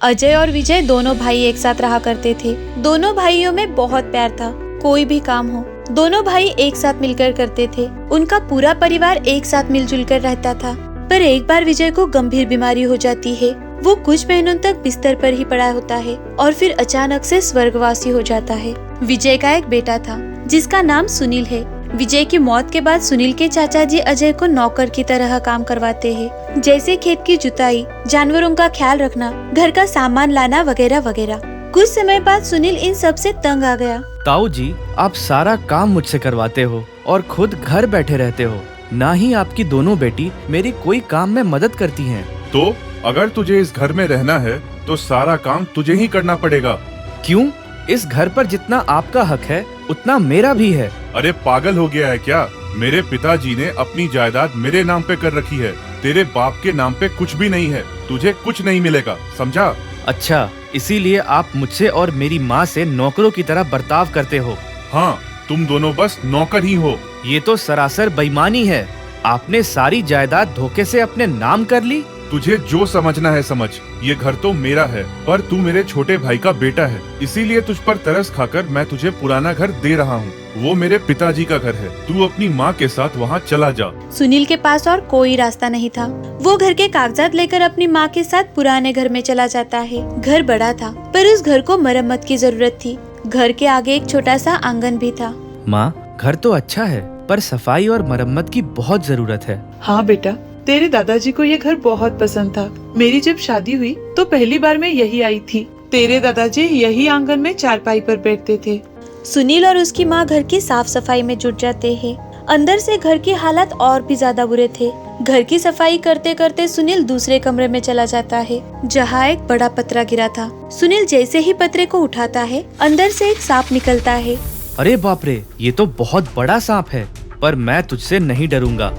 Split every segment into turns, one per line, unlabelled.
अजय और विजय दोनों भाई एक साथ रहा करते थे। दोनों भाइयों में बहुत प्यार था। कोई भी काम हो दोनों भाई एक साथ मिलकर करते थे। उनका पूरा परिवार एक साथ मिलजुल कर रहता था। पर एक बार विजय को गंभीर बीमारी हो जाती है। वो कुछ महीनों तक बिस्तर पर ही पड़ा होता है और फिर अचानक से स्वर्गवासी हो जाता है। विजय का एक बेटा था जिसका नाम सुनील है। विजय की मौत के बाद सुनील के चाचा जी अजय को नौकर की तरह काम करवाते हैं, जैसे खेत की जुताई, जानवरों का ख्याल रखना, घर का सामान लाना वगैरह वगैरह। कुछ समय बाद सुनील इन सब से तंग आ गया।
ताऊ जी, आप सारा काम मुझसे करवाते हो और खुद घर बैठे रहते हो। ना ही आपकी दोनों बेटी मेरी कोई काम में मदद करती हैं।
तो अगर तुझे इस घर में रहना है तो सारा काम तुझे ही करना पड़ेगा।
क्यों? इस घर पर जितना आपका हक है उतना मेरा भी है।
अरे पागल हो गया है क्या? मेरे पिताजी ने अपनी जायदाद मेरे नाम पे कर रखी है। तेरे बाप के नाम पे कुछ भी नहीं है। तुझे कुछ नहीं मिलेगा, समझा?
अच्छा, इसीलिए आप मुझसे और मेरी माँ से नौकरों की तरह बर्ताव करते हो।
हाँ, तुम दोनों बस नौकर ही हो।
ये तो सरासर बेईमानी है। आपने सारी जायदाद धोखे से अपने नाम कर ली।
तुझे जो समझना है समझ। ये घर तो मेरा है, पर तू मेरे छोटे भाई का बेटा है, इसीलिए तुझ पर तरस खाकर मैं तुझे पुराना घर दे रहा हूँ। वो मेरे पिताजी का घर है। तू अपनी माँ के साथ वहाँ चला जा।
सुनील के पास और कोई रास्ता नहीं था। वो घर के कागजात लेकर अपनी माँ के साथ पुराने घर में चला जाता है। घर बड़ा था, पर उस घर को मरम्मत की जरूरत थी। घर के आगे एक छोटा सा आंगन भी था।
माँ, घर तो अच्छा है, पर सफाई और मरम्मत की बहुत जरूरत है।
हाँ बेटा, तेरे दादाजी को ये घर बहुत पसंद था। मेरी जब शादी हुई तो पहली बार मैं यही आई थी। तेरे दादाजी यही आंगन में चारपाई पर बैठते थे।
सुनील और उसकी माँ घर की साफ सफाई में जुट जाते हैं। अंदर से घर की हालत और भी ज्यादा बुरे थे। घर की सफाई करते करते सुनील दूसरे कमरे में चला जाता है, जहाँ एक बड़ा पतरा गिरा था। सुनील जैसे ही पतरे को उठाता है, अंदर से एक सांप निकलता है।
अरे बाप रे, ये तो बहुत बड़ा सांप है, पर मैं तुझसे नहीं डरूंगा।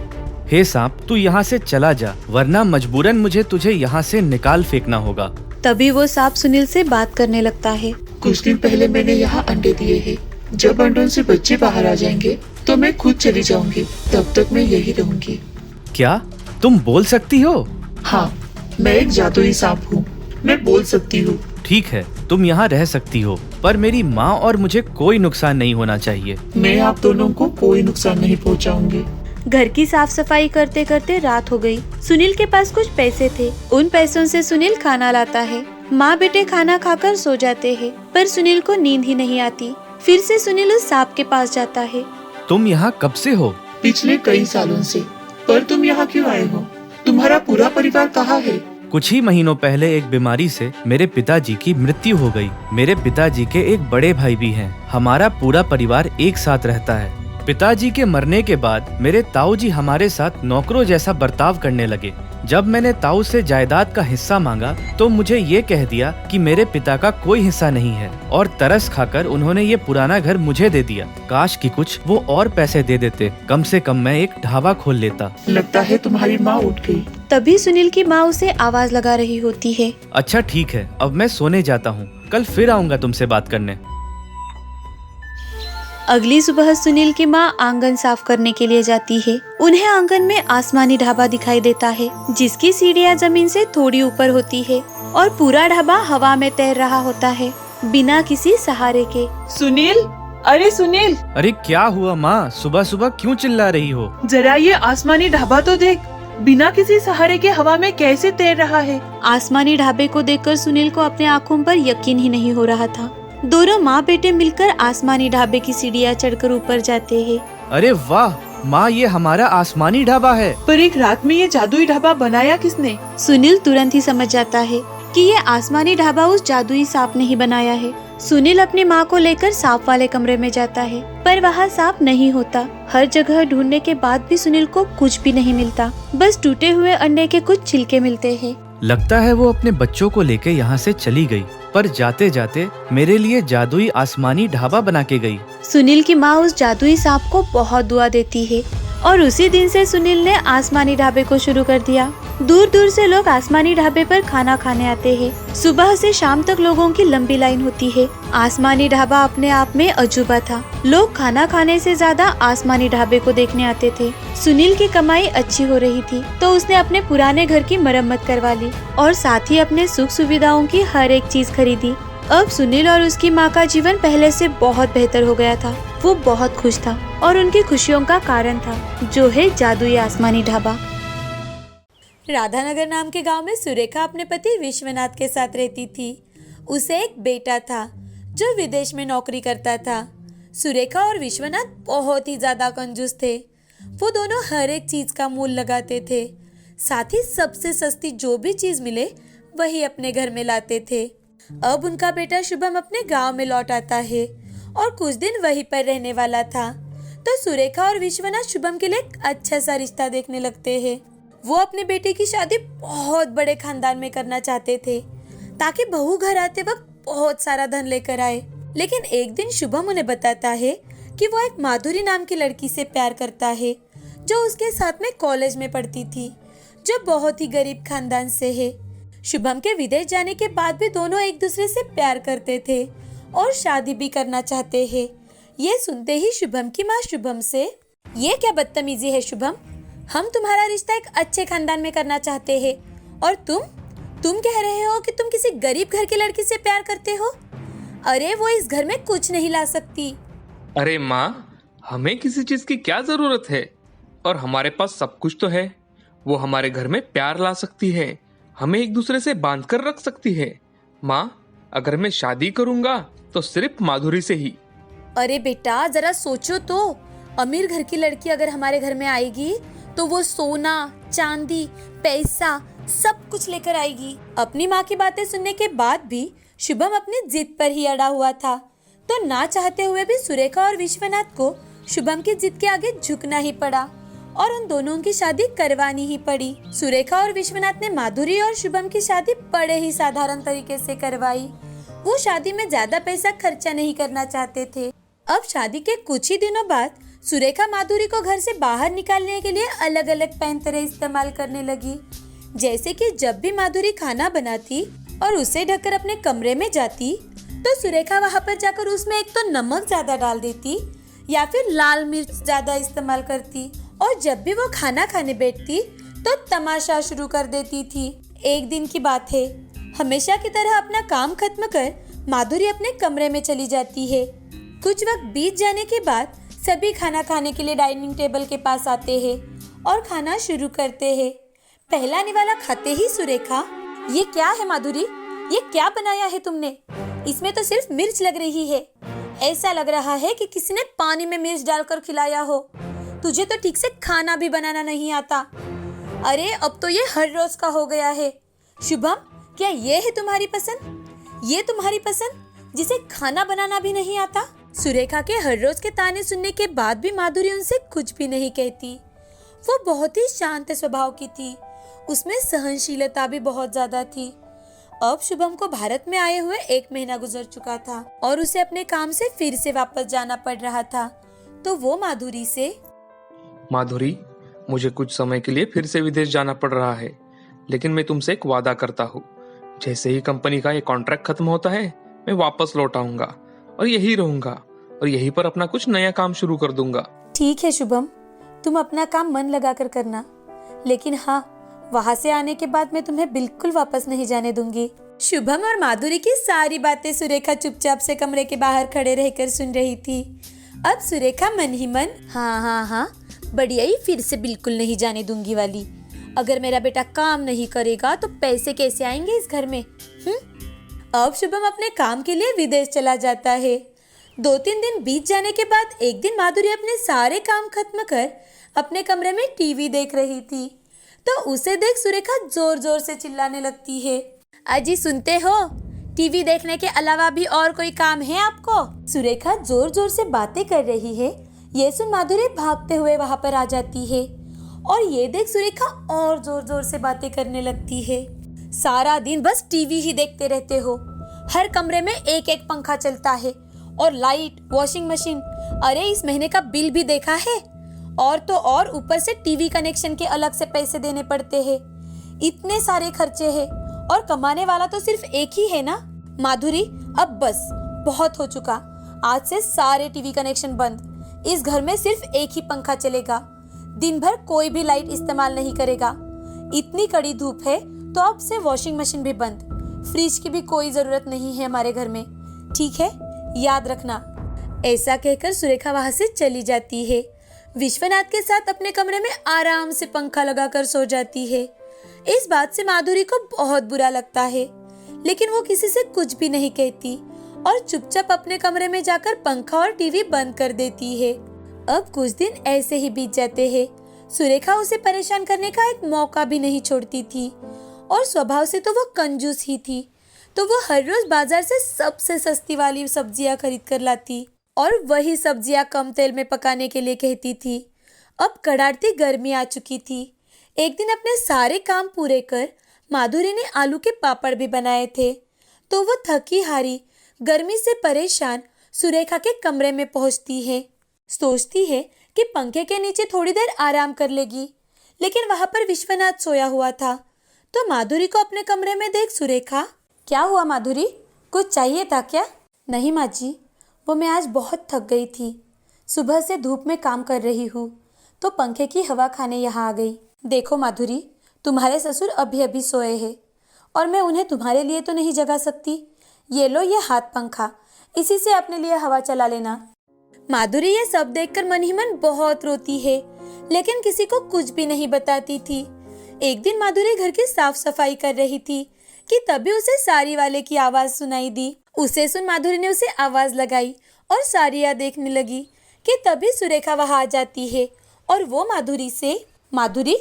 हे सांप, तू यहाँ से चला जा, वरना मजबूरन मुझे तुझे यहाँ से निकाल फेंकना होगा।
तभी वो सांप सुनील से बात करने लगता है।
कुछ दिन पहले मैंने यहाँ अंडे दिए हैं। जब अंडों से बच्चे बाहर आ जाएंगे तो मैं खुद चली जाऊंगी। तब तक मैं यही रहूंगी।
क्या तुम बोल सकती हो?
हाँ, मैं एक जादुई सांप हूँ। मैं बोल सकती हूँ।
ठीक है, तुम यहाँ रह सकती हो, पर मेरी माँ और मुझे कोई नुकसान नहीं होना चाहिए।
मैं आप दोनों को कोई नुकसान नहीं पहुँचाऊंगी।
घर की साफ सफाई करते करते रात हो गई। सुनील के पास कुछ पैसे थे। उन पैसों से सुनील खाना लाता है। माँ बेटे खाना खाकर सो जाते हैं, पर सुनील को नींद ही नहीं आती। फिर से सुनील उस सांप के पास जाता है।
तुम यहाँ कब से हो?
पिछले कई सालों से। पर तुम यहाँ क्यों आए हो? तुम्हारा पूरा परिवार कहाँ है?
कुछ ही महीनों पहले एक बीमारी से मेरे पिताजी की मृत्यु हो गई। मेरे पिताजी के एक बड़े भाई भी हैं। हमारा पूरा परिवार एक साथ रहता है। पिताजी के मरने के बाद मेरे ताऊ जी हमारे साथ नौकरों जैसा बर्ताव करने लगे। जब मैंने ताऊ से जायदाद का हिस्सा मांगा तो मुझे ये कह दिया कि मेरे पिता का कोई हिस्सा नहीं है, और तरस खाकर उन्होंने ये पुराना घर मुझे दे दिया। काश कि कुछ वो और पैसे दे देते, कम से कम मैं एक ढाबा खोल लेता।
लगता है तुम्हारी माँ उठ गई।
तभी सुनील की माँ उसे आवाज लगा रही होती है।
अच्छा ठीक है, अब मैं सोने जाता हूँ। कल फिर आऊँगा तुमसे बात करने।
अगली सुबह सुनील की माँ आंगन साफ करने के लिए जाती है। उन्हें आंगन में आसमानी ढाबा दिखाई देता है, जिसकी सीढ़ियाँ जमीन से थोड़ी ऊपर होती है और पूरा ढाबा हवा में तैर रहा होता है, बिना किसी सहारे के।
सुनील, अरे सुनील!
अरे क्या हुआ माँ, सुबह सुबह क्यों चिल्ला रही हो?
जरा ये आसमानी ढाबा तो देख, बिना किसी सहारे के हवा में कैसे तैर रहा है।
आसमानी ढाबे को देखकर सुनील को अपने आँखों पर यकीन ही नहीं हो रहा था। दोनों माँ बेटे मिलकर आसमानी ढाबे की सीढ़ियाँ चढ़कर ऊपर जाते हैं।
अरे वाह माँ, ये हमारा आसमानी ढाबा है।
पर एक रात में ये जादुई ढाबा बनाया किसने?
सुनील तुरंत ही समझ जाता है कि ये आसमानी ढाबा उस जादुई सांप ने ही बनाया है। सुनील अपनी माँ को लेकर सांप वाले कमरे में जाता है, पर वहाँ सांप नहीं होता। हर जगह ढूंढने के बाद भी सुनील को कुछ भी नहीं मिलता, बस टूटे हुए अंडे के कुछ छिलके मिलते हैं।
लगता है वो अपने बच्चों को लेके यहाँ से चली गई, पर जाते जाते मेरे लिए जादुई आसमानी ढाबा बना के गई।
सुनील की माँ उस जादुई सांप को बहुत दुआ देती है और उसी दिन से सुनील ने आसमानी ढाबे को शुरू कर दिया। दूर दूर से लोग आसमानी ढाबे पर खाना खाने आते हैं। सुबह से शाम तक लोगों की लंबी लाइन होती है। आसमानी ढाबा अपने आप में अजूबा था। लोग खाना खाने से ज्यादा आसमानी ढाबे को देखने आते थे। सुनील की कमाई अच्छी हो रही थी तो उसने अपने पुराने घर की मरम्मत करवा ली और साथ ही अपने सुख सुविधाओं की हर एक चीज खरीदी। अब सुनील और उसकी माँ का जीवन पहले से बहुत बेहतर हो गया था। वो बहुत खुश था और उनकी खुशियों का कारण था जो है जादुई आसमानी ढाबा। राधानगर नाम के गांव में सुरेखा अपने पति विश्वनाथ के साथ रहती थी। उसे एक बेटा था जो विदेश में नौकरी करता था। सुरेखा और विश्वनाथ बहुत ही ज्यादा कंजूस थे। वो दोनों हर एक चीज का मूल लगाते थे। साथ ही सबसे सस्ती जो भी चीज मिले वही अपने घर में लाते थे। अब उनका बेटा शुभम अपने गांव में लौट आता है और कुछ दिन वहीं पर रहने वाला था। तो सुरेखा और विश्वनाथ शुभम के लिए एक अच्छा सा रिश्ता देखने लगते हैं। वो अपने बेटे की शादी बहुत बड़े खानदान में करना चाहते थे ताकि बहू घर आते वक्त बहुत सारा धन लेकर आए। लेकिन एक दिन शुभम उन्हें बताता है कि वो एक माधुरी नाम की लड़की से प्यार करता है जो उसके साथ में कॉलेज में पढ़ती थी, जो बहुत ही गरीब खानदान से है। शुभम के विदेश जाने के बाद भी दोनों एक दूसरे से प्यार करते थे और शादी भी करना चाहते हैं। ये सुनते ही शुभम की माँ शुभम से, ये क्या बदतमीजी है शुभम, हम तुम्हारा रिश्ता एक अच्छे खानदान में करना चाहते हैं और तुम कह रहे हो कि तुम किसी गरीब घर की लड़की से प्यार करते हो। अरे वो इस घर में कुछ नहीं ला सकती।
अरे माँ, हमें किसी चीज की क्या जरूरत है, और हमारे पास सब कुछ तो है। वो हमारे घर में प्यार ला सकती है, हमें एक दूसरे से बांध कर रख सकती है। माँ, अगर मैं शादी करूंगा तो सिर्फ माधुरी से ही।
अरे बेटा जरा सोचो तो, अमीर घर की लड़की अगर हमारे घर में आएगी तो वो सोना चांदी पैसा सब कुछ लेकर आएगी। अपनी माँ की बातें सुनने के बाद भी शुभम अपनी जिद पर ही अड़ा हुआ था। तो ना चाहते हुए भी सुरेखा और विश्वनाथ को शुभम की जिद के आगे झुकना ही पड़ा और उन दोनों की शादी करवानी ही पड़ी। सुरेखा और विश्वनाथ ने माधुरी और शुभम की शादी बड़े ही साधारण तरीके से करवाई। वो शादी में ज्यादा पैसा खर्चा नहीं करना चाहते थे। अब शादी के कुछ ही दिनों बाद सुरेखा माधुरी को घर से बाहर निकालने के लिए अलग अलग पैंतरे इस्तेमाल करने लगी। जैसे कि जब भी माधुरी खाना बनाती और उसे ढककर अपने कमरे में जाती तो सुरेखा वहां पर जाकर उसमें एक तो नमक ज्यादा डाल देती या फिर लाल मिर्च ज्यादा इस्तेमाल करती, और जब भी वो खाना खाने बैठती तो तमाशा शुरू कर देती थी। एक दिन की बात है, हमेशा की तरह अपना काम खत्म कर माधुरी अपने कमरे में चली जाती है। कुछ वक्त बीत जाने के बाद सभी खाना खाने के लिए डाइनिंग टेबल के पास आते हैं और खाना शुरू करते हैं। पहला निवाला खाते ही सुरेखा, ये क्या है माधुरी, ये क्या बनाया है तुमने, इसमें तो सिर्फ मिर्च लग रही है। ऐसा लग रहा है कि किसी ने पानी में मिर्च डालकर खिलाया हो। तुझे तो ठीक से खाना भी बनाना नहीं आता। अरे अब तो ये हर रोज का हो गया है। शुभम, क्या ये है तुम्हारी पसंद, ये तुम्हारी पसंद जिसे खाना बनाना भी नहीं आता। सुरेखा के हर रोज के ताने सुनने के बाद भी माधुरी उनसे कुछ भी नहीं कहती। वो बहुत ही शांत स्वभाव की थी, उसमें सहनशीलता भी बहुत ज्यादा थी। अब शुभम को भारत में आए हुए 1 महीना गुजर चुका था और उसे अपने काम से फिर से वापस जाना पड़ रहा था। तो वो माधुरी से,
माधुरी, मुझे कुछ समय के लिए फिर से विदेश जाना पड़ रहा है, लेकिन मैं तुमसे एक वादा करता हूँ, जैसे ही कंपनी का ये कॉन्ट्रैक्ट खत्म होता है मैं वापस लौट आऊंगा और यही रहूंगा और यहीं पर अपना कुछ नया काम शुरू कर दूंगा।
ठीक है शुभम, तुम अपना काम मन लगाकर करना, लेकिन हाँ, वहाँ से आने के बाद मैं तुम्हें बिल्कुल वापस नहीं जाने दूंगी। शुभम और माधुरी की सारी बातें सुरेखा चुपचाप से कमरे के बाहर खड़े रहकर सुन रही थी। अब सुरेखा मन ही मन, हाँ, बढ़िया ही, फिर से बिल्कुल नहीं जाने दूंगी वाली। अगर मेरा बेटा काम नहीं करेगा तो पैसे कैसे आएंगे इस घर में। अब शुभम अपने काम के लिए विदेश चला जाता है। 2-3 दिन बीत जाने के बाद एक दिन माधुरी अपने सारे काम खत्म कर अपने कमरे में टीवी देख रही थी तो उसे देख सुरेखा जोर जोर से चिल्लाने लगती है, अजी सुनते हो, टीवी देखने के अलावा भी और कोई काम है आपको। सुरेखा जोर जोर से बातें कर रही है। ये सुन माधुरी भागते हुए वहां पर आ जाती है और ये देख सुरेखा और जोर जोर से बातें करने लगती है। सारा दिन बस टीवी ही देखते रहते हो, हर कमरे में एक एक पंखा चलता है और लाइट, वॉशिंग मशीन, अरे इस महीने का बिल भी देखा है, और तो और ऊपर से टीवी कनेक्शन के अलग से पैसे देने पड़ते हैं। इतने सारे खर्चे हैं और कमाने वाला तो सिर्फ एक ही है ना। माधुरी, अब बस, बहुत हो चुका। आज से सारे टीवी कनेक्शन बंद। इस घर में सिर्फ एक ही पंखा चलेगा। दिन भर कोई भी लाइट इस्तेमाल नहीं करेगा। इतनी कड़ी धूप है तो अब से वॉशिंग मशीन भी बंद। फ्रिज की भी कोई जरूरत नहीं है हमारे घर में, ठीक है? याद रखना। ऐसा कहकर सुरेखा वहां से चली जाती है। विश्वनाथ के साथ अपने कमरे में आराम से पंखा लगाकर सो जाती है। इस बात से माधुरी को बहुत बुरा लगता है, लेकिन वो किसी से कुछ भी नहीं कहती और चुपचाप अपने कमरे में जाकर पंखा और टीवी बंद कर देती है। अब कुछ दिन ऐसे ही बीत जाते हैं। सुरेखा उसे परेशान करने का एक मौका भी नहीं छोड़ती थी और स्वभाव से तो वो कंजूस ही थी, तो वो हर रोज बाजार से सबसे सस्ती वाली सब्जियां खरीद कर लाती और वही सब्जियां कम तेल में पकाने के लिए कहती थी। अब कड़ाकती गर्मी आ चुकी थी। एक दिन अपने सारे काम पूरे कर माधुरी ने आलू के पापड़ भी बनाए थे, तो वो थकी हारी गर्मी से परेशान सुरेखा के कमरे में पहुंचती है। सोचती है कि पंखे के नीचे थोड़ी देर आराम कर लेगी, लेकिन वहां पर विश्वनाथ सोया हुआ था। तो माधुरी को अपने कमरे में देख सुरेखा, क्या हुआ माधुरी, कुछ चाहिए था क्या? नहीं माँ जी, वो मैं आज बहुत थक गई थी। सुबह से धूप में काम कर रही हूँ तो पंखे की हवा खाने यहाँ आ गई। देखो माधुरी, तुम्हारे ससुर अभी अभी सोए हैं और मैं उन्हें तुम्हारे लिए तो नहीं जगा सकती। ये लो ये हाथ पंखा, इसी से अपने लिए हवा चला लेना। माधुरी ये सब देखकर मन ही मन बहुत रोती है, लेकिन किसी को कुछ भी नहीं बताती थी। एक दिन माधुरी घर की साफ सफाई कर रही थी कि तभी उसे साड़ी वाले की आवाज सुनाई दी। उसे सुन माधुरी ने उसे आवाज लगाई और साड़ियाँ देखने लगी कि तभी सुरेखा वहां आ जाती है और वो माधुरी से, माधुरी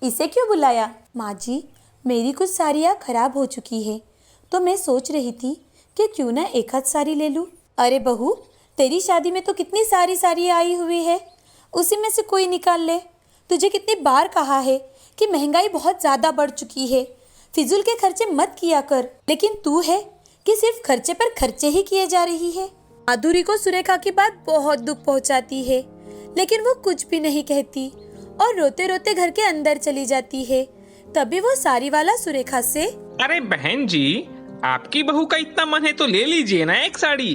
इसे क्यों बुलाया? माँ जी, मेरी कुछ साड़ियाँ खराब हो चुकी है तो मैं सोच रही थी कि क्यों ना एक आध साड़ी ले लूं। अरे बहू, तेरी शादी में तो कितनी सारी साड़ियाँ आई हुई है, उसी में से कोई निकाल ले। तुझे कितनी बार कहा है कि महंगाई बहुत ज्यादा बढ़ चुकी है, फिजूल के खर्चे मत किया कर, लेकिन तू है कि सिर्फ खर्चे पर खर्चे ही किए जा रही है। माधुरी को सुरेखा की बात बहुत दुख पहुंचाती है, लेकिन वो कुछ भी नहीं कहती और रोते रोते घर के अंदर चली जाती है। तभी वो साड़ी वाला सुरेखा से,
अरे बहन जी, आपकी बहू का इतना मन है तो ले लीजिए ना एक साड़ी,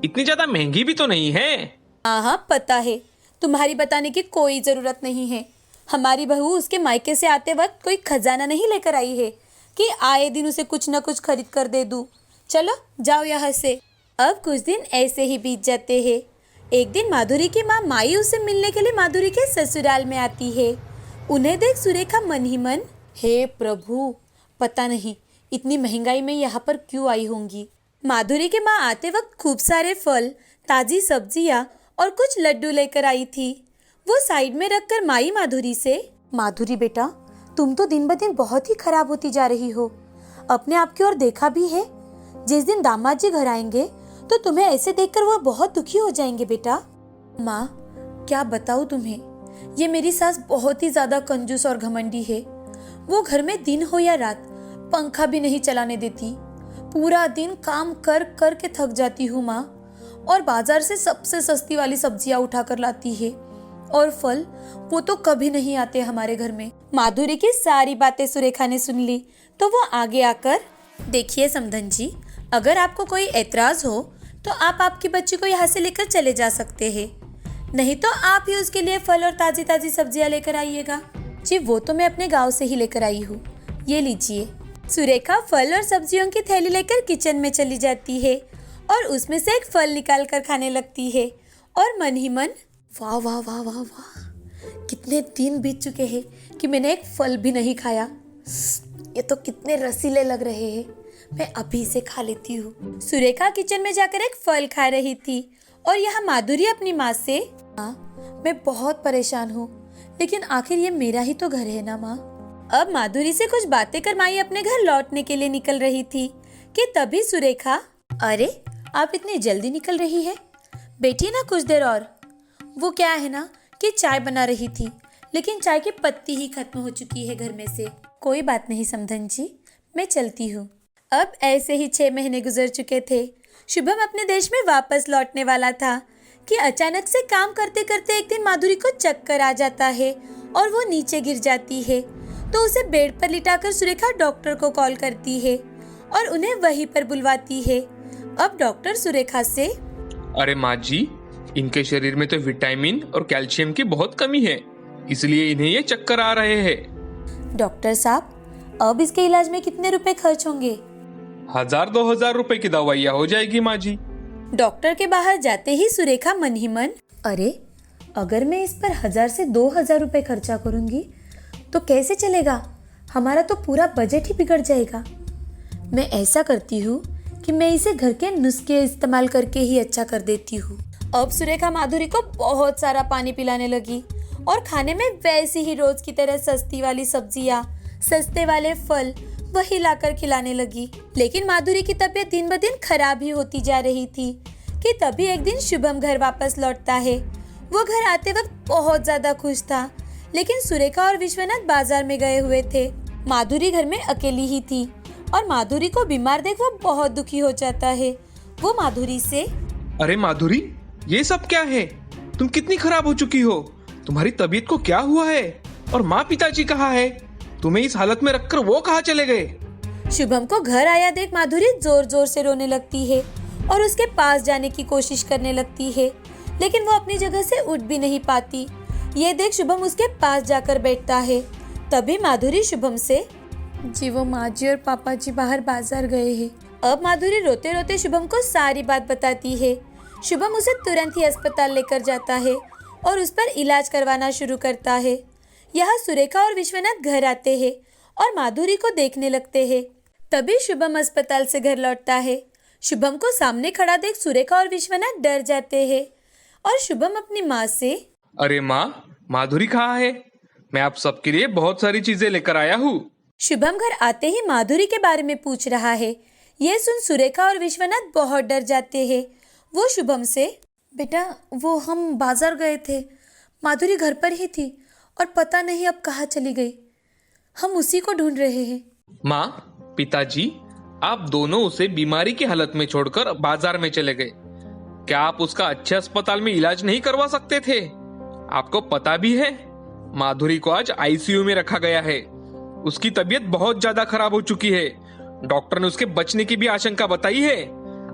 इतनी ज्यादा महंगी भी तो नहीं है।
हाँ पता है, तुम्हारी बताने की कोई जरूरत नहीं है। हमारी बहू उसके मायके से आते वक्त कोई खजाना नहीं लेकर आई है कि आए दिन उसे कुछ न कुछ खरीद कर दे दूं। चलो जाओ यहाँ से। अब कुछ दिन ऐसे ही बीत जाते हैं। एक दिन माधुरी की माँ माई उसे मिलने के लिए माधुरी के ससुराल में आती है। उन्हें देख सुरेखा मन ही मन, हे प्रभु, पता नहीं इतनी महंगाई में यहाँ पर क्यों आई होंगी। माधुरी की माँ आते वक्त खूब सारे फल, ताजी सब्जियाँ और कुछ लड्डू लेकर आई थी। वो साइड में रखकर माई माधुरी से, माधुरी बेटा, तुम तो दिन ब दिन बहुत ही खराब होती जा रही हो। अपने आप की ओर देखा भी है? जिस दिन दामाद जी घर आएंगे तो तुम्हें ऐसे देखकर वो बहुत दुखी हो जाएंगे बेटा। माँ, क्या बताऊँ तुम्हें, ये मेरी सास बहुत ही ज्यादा कंजूस और घमंडी है। वो घर में दिन हो या रात पंखा भी नहीं चलाने देती। पूरा दिन काम कर कर के थक जाती हूँ माँ, और बाजार से सबसे सस्ती वाली सब्जियाँ उठा कर लाती है, और फल वो तो कभी नहीं आते हमारे घर में। माधुरी की सारी बातें सुरेखा ने सुन ली तो वो आगे आकर, देखिए समधन जी, अगर आपको कोई एतराज हो तो आप आपकी बच्ची को यहाँ से लेकर चले जा सकते हैं, नहीं तो आप ही उसके लिए फल और ताजी ताजी सब्जियाँ लेकर आइएगा। जी वो तो मैं अपने गांव से ही लेकर आई हूँ, ये लीजिए। सुरेखा फल और सब्जियों की थैली लेकर किचन में चली जाती है और उसमें से एक फल निकाल कर खाने लगती है और मन ही मन, वाह वाह वाह वाह वाह, कितने दिन बीत चुके हैं कि मैंने एक फल भी नहीं खाया। ये तो कितने रसीले लग रहे हैं, मैं अभी से खा लेती हूँ। सुरेखा किचन में जाकर एक फल खा रही थी और यहाँ माधुरी अपनी माँ से, माँ मैं बहुत परेशान हूँ, लेकिन आखिर ये मेरा ही तो घर है ना माँ। अब माधुरी से कुछ बातें कर माई अपने घर लौटने के लिए निकल रही थी कि तभी सुरेखा, अरे आप इतनी जल्दी निकल रही है, बैठिए ना कुछ देर और। वो क्या है ना कि चाय बना रही थी, लेकिन चाय की पत्ती ही खत्म हो चुकी है घर में से। कोई बात नहीं समधन जी, मैं चलती हूँ। अब ऐसे ही 6 महीने गुजर चुके थे। शुभम अपने देश में वापस लौटने वाला था कि अचानक से काम करते करते एक दिन माधुरी को चक्कर आ जाता है और वो नीचे गिर जाती है। तो उसे बेड पर लिटाकर सुरेखा डॉक्टर को कॉल करती है और उन्हें वहीं पर बुलवाती है। अब डॉक्टर सुरेखा से,
अरे माँ जी, इनके शरीर में तो विटामिन और कैल्शियम की बहुत कमी है, इसलिए इन्हें ये चक्कर आ रहे हैं।
डॉक्टर साहब, अब इसके इलाज में कितने रुपए खर्च होंगे?
1000-2000 रुपए की दवाइयाँ हो जाएगी माँ जी।
डॉक्टर के बाहर जाते ही सुरेखा मन ही मन, अरे अगर मैं इस पर 1000 से 2000 रुपए खर्चा करूंगी तो कैसे चलेगा, हमारा तो पूरा बजट ही बिगड़ जाएगा। मैं ऐसा करती हूँ कि मैं इसे घर के नुस्खे इस्तेमाल करके ही अच्छा कर देती हूँ। अब सुरेखा माधुरी को बहुत सारा पानी पिलाने लगी और खाने में वैसे ही रोज की तरह सस्ती वाली सब्जियाँ, सस्ते वाले फल वही लाकर खिलाने लगी। लेकिन माधुरी की तबीयत दिन ब दिन खराब ही होती जा रही थी कि तभी एक दिन शुभम घर वापस लौटता है। वो घर आते वक्त बहुत ज्यादा खुश था, लेकिन सुरेखा और विश्वनाथ बाजार में गए हुए थे। माधुरी घर में अकेली ही थी और माधुरी को बीमार देख वो बहुत दुखी हो जाता है। वो माधुरी से,
अरे माधुरी, ये सब क्या है? तुम कितनी खराब हो चुकी हो? तुम्हारी तबीयत को क्या हुआ है? और माँ पिताजी कहाँ है? तुम्हें इस हालत में रखकर वो कहाँ चले गए?
शुभम को घर आया देख माधुरी जोर जोर से रोने लगती है और उसके पास जाने की कोशिश करने लगती है, लेकिन वो अपनी जगह से उठ भी नहीं पाती। ये देख शुभम उसके पास जाकर बैठता है। तभी माधुरी शुभम से, जी वो माँ जी और पापा जी बाहर बाजार गए हैं। अब माधुरी रोते रोते शुभम को सारी बात बताती है। शुभम उसे तुरंत ही अस्पताल लेकर जाता है और उस पर इलाज करवाना शुरू करता है। यहाँ सुरेखा और विश्वनाथ घर आते हैं और माधुरी को देखने लगते हैं। तभी शुभम अस्पताल से घर लौटता है। शुभम को सामने खड़ा देख सुरेखा और विश्वनाथ डर जाते हैं और शुभम अपनी माँ से,
अरे माँ, माधुरी कहाँ है? मैं आप सबके लिए बहुत सारी चीजें लेकर आया हूँ।
शुभम घर आते ही माधुरी के बारे में पूछ रहा है। ये सुन सुरेखा और विश्वनाथ बहुत डर जाते हैं। वो शुभम से, बेटा वो हम बाजार गए थे, माधुरी घर पर ही थी और पता नहीं अब कहाँ चली गई, हम उसी को ढूंढ रहे हैं।
माँ, पिताजी, आप दोनों उसे बीमारी की हालत में छोड़कर बाजार में चले गए। क्या आप उसका अच्छे अस्पताल में इलाज नहीं करवा सकते थे? आपको पता भी है माधुरी को आज आईसीयू में रखा गया है। उसकी तबीयत बहुत ज्यादा खराब हो चुकी है। डॉक्टर ने उसके बचने की भी आशंका बताई है।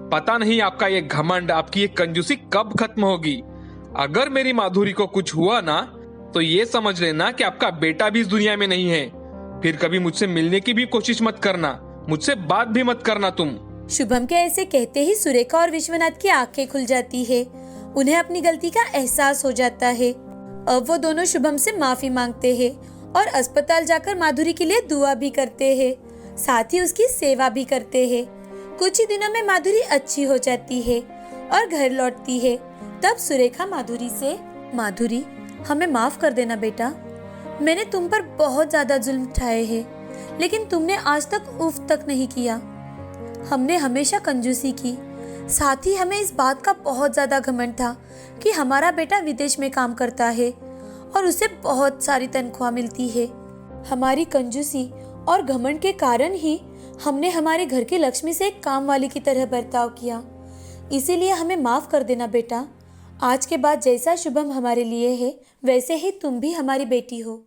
पता नहीं आपका ये घमंड, आपकी ये कंजूसी कब खत्म होगी। अगर मेरी माधुरी को कुछ हुआ ना तो ये समझ लेना कि आपका बेटा भी इस दुनिया में नहीं है। फिर कभी मुझसे मिलने की भी कोशिश मत करना, मुझसे बात भी मत करना तुम।
शुभम के ऐसे कहते ही सुरेखा और विश्वनाथ की आंखें खुल जाती है। उन्हें अपनी गलती का एहसास हो जाता है। अब वो दोनों शुभम से माफी मांगते हैं और अस्पताल जाकर माधुरी के लिए दुआ भी करते हैं, साथ ही उसकी सेवा भी करते हैं। कुछ ही दिनों में माधुरी अच्छी हो जाती है और घर लौटती है। तब सुरेखा माधुरी से, माधुरी हमें माफ कर देना बेटा, मैंने तुम पर बहुत ज्यादा जुल्म उठाए हैं, लेकिन तुमने आज तक उफ तक नहीं किया। हमने हमेशा कंजूसी की, साथ ही हमें इस बात का बहुत ज्यादा घमंड था कि हमारा बेटा विदेश में काम करता है और उसे बहुत सारी तनख्वाह मिलती है। हमारी कंजूसी और घमंड के कारण ही हमने हमारे घर की लक्ष्मी से एक काम वाली की तरह बर्ताव किया। इसीलिए हमें माफ कर देना बेटा। आज के बाद जैसा शुभम हमारे लिए है वैसे ही तुम भी हमारी बेटी हो।